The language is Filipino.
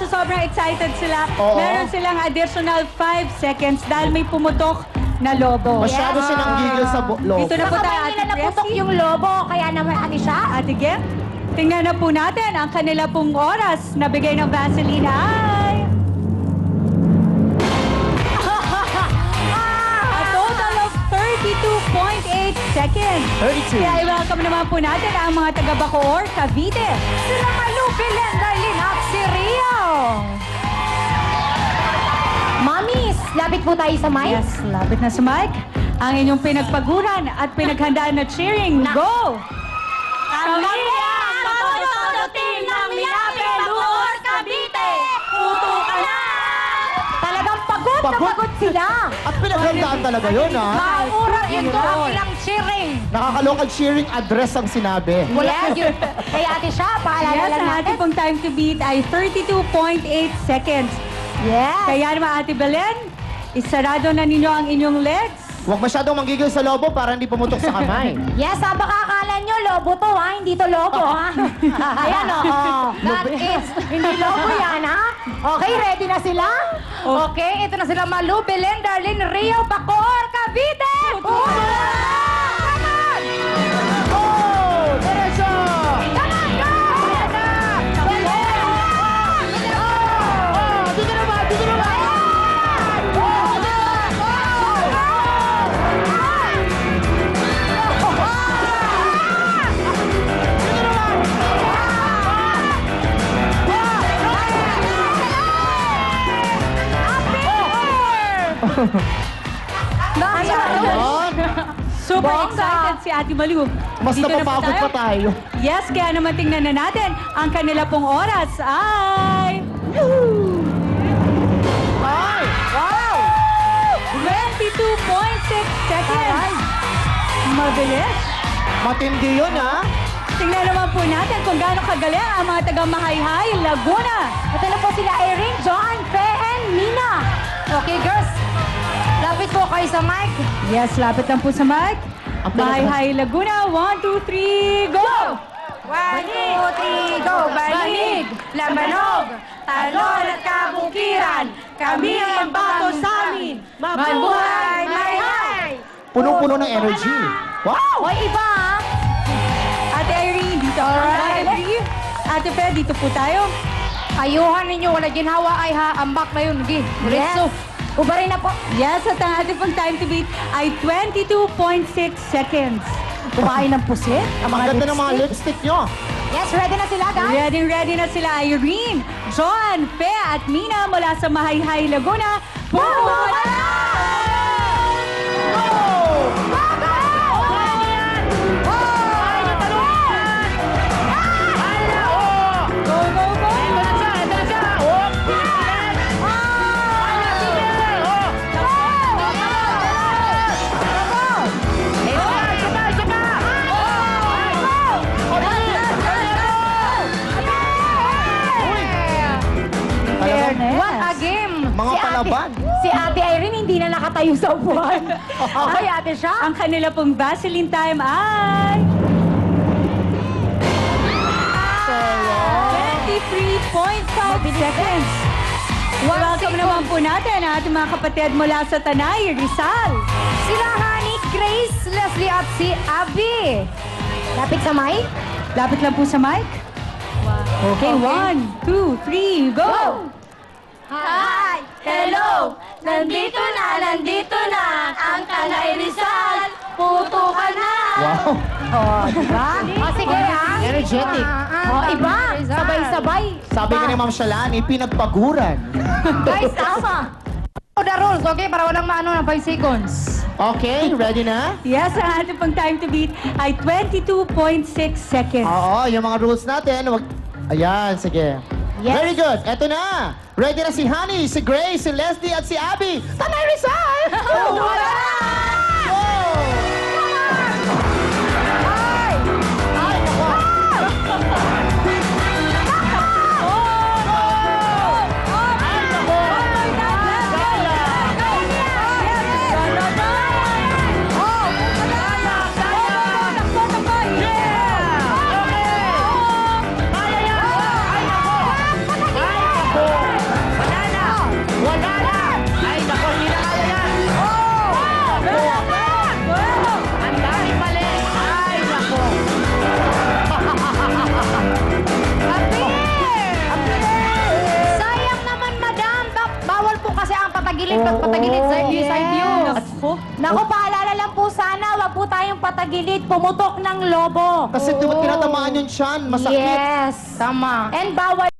sa sobrang excited sila, Oo. meron silang additional 5 seconds dahil may pumutok na lobo. Masyado silang gigil sa lobo. Dito na po Baka tayo, may Ate nila naputok Jessie. yung lobo, kaya naman ate siya. Ate Gem, tingnan na po natin ang kanila pong oras na bigay ng Vaseline ay... A total of 32.8 seconds. 32. Kaya i-welcome naman po natin ang mga taga-Bacoor, Cavite. Sila Malupi, Lendarlin at si Rio. Mamis, lapit po tayo sa mic. Yes, lapit na sa mic. Ang inyong pinagpaguran at pinaghandaan na cheering. Go! Kami ang todo team ng Milape, Bacoor, Cavite. Putukan na! Talagang pagod na Pagod? pagod sila. At pinaghandaan talaga yun, ha? Maurang ito ang ilang cheering. Nakakalocal cheering address ang sinabi. Yes. Kaya ate siya, paalala Yes, lang ang natin. ating pong time to beat ay 32.8 seconds. Yes. Kaya naman, Ate Belen, isarado na ninyo ang inyong legs. Huwag masyadong manggigil sa lobo para hindi pumutok sa kamay. Yes, baka akala nyo lobo to ha, hindi to lobo ha. Ayan o, that is, hindi lobo yan ha. Okay, ready na sila? Okay, ito na sila Malu, Belen, Darlene, Rio, Bacoor, Cavite! Come on! Oh! Teresa! Come on, go! Dito naman! Dito naman! Ayan! Super Bongga. excited si Ate Malu. Mas Dito na po napapagod pa tayo. Yes, kaya naman tingnan na natin ang kanila pong oras ay... Ay! Wow! 22.6 seconds. Mabilis. Matindi yun, ha? Tingnan naman po natin kung gaano kagaling ang mga taga-Mahayhay, Laguna. Ito na po sila Erin, John, Fe, and Nina. Okay, girls. Lapit po kayo sa mic. Yes, lapit lang po sa mic. Ang pinaka- Mahayhay, Laguna. 1, 2, 3, go! 1, 2, 3, go! Banig, Lambanog, Talon at Kabukiran, kami ang bato sa amin. Mabuhay, Mayhay! Punong-puno ng energy. Wow! O iba ha? Ate Irene, dito. Ate Irene. Ate Fe, dito po tayo. Ayuhan ninyo, wala ginhawa ay ha, ambak na yun. Gi, diretso. Ubarin na po. Yes, at ang ating pong time to beat ay 22.6 seconds. Kumain ng pusit. Ang ganda ng mga lipstick nyo. Yes, ready na sila, guys? Ready na sila Irene, John, Fe at Mina mula sa Mahayhay, Laguna. Pumula na! Go, go, go! Talagang What a game! Mga Si Ate- palaban. Si Ate Irene hindi na nakatayo sa upuan. Okay, ate siya? Ang kanila pong Vaseline time ay... 23.5 seconds. Welcome naman po natin ang ating mga kapatid mula sa Tanay, Rizal. Sila Honey, Grace, Leslie at si Abby. Lapit sa mic. Lapit lang po sa mic. Okay, 1, 2, 3, go! Hi! Hello! Nandito na ang Tanay Rizal. Puto ka na! Wow! Oh, diba? O, sige ha. Energetic. O, iba. Sabay-sabay. Sabi ka ni Ma'am Shalani, pinagpaguran. Guys, tama. The rules, okay? Para walang maano ng 5 seconds. Okay, ready na? Yes, ang ating pang time to beat ay 22.6 seconds. Oo, yung mga rules natin. Ayan, sige. Yes. Very good. Eto na. Ready na si Honey, si Grace, si Leslie at si Abby. Tanay Rizal! Wala! Go! Ay, nako. Pagpatagilid, pagpatagilid, side view, side view. Ako. Naku, paalala lang po sana, wag po tayong patagilid, pumutok ng lobo. Kasi tinatamaan yung tiyan, masakit. Yes. Tama. And bawal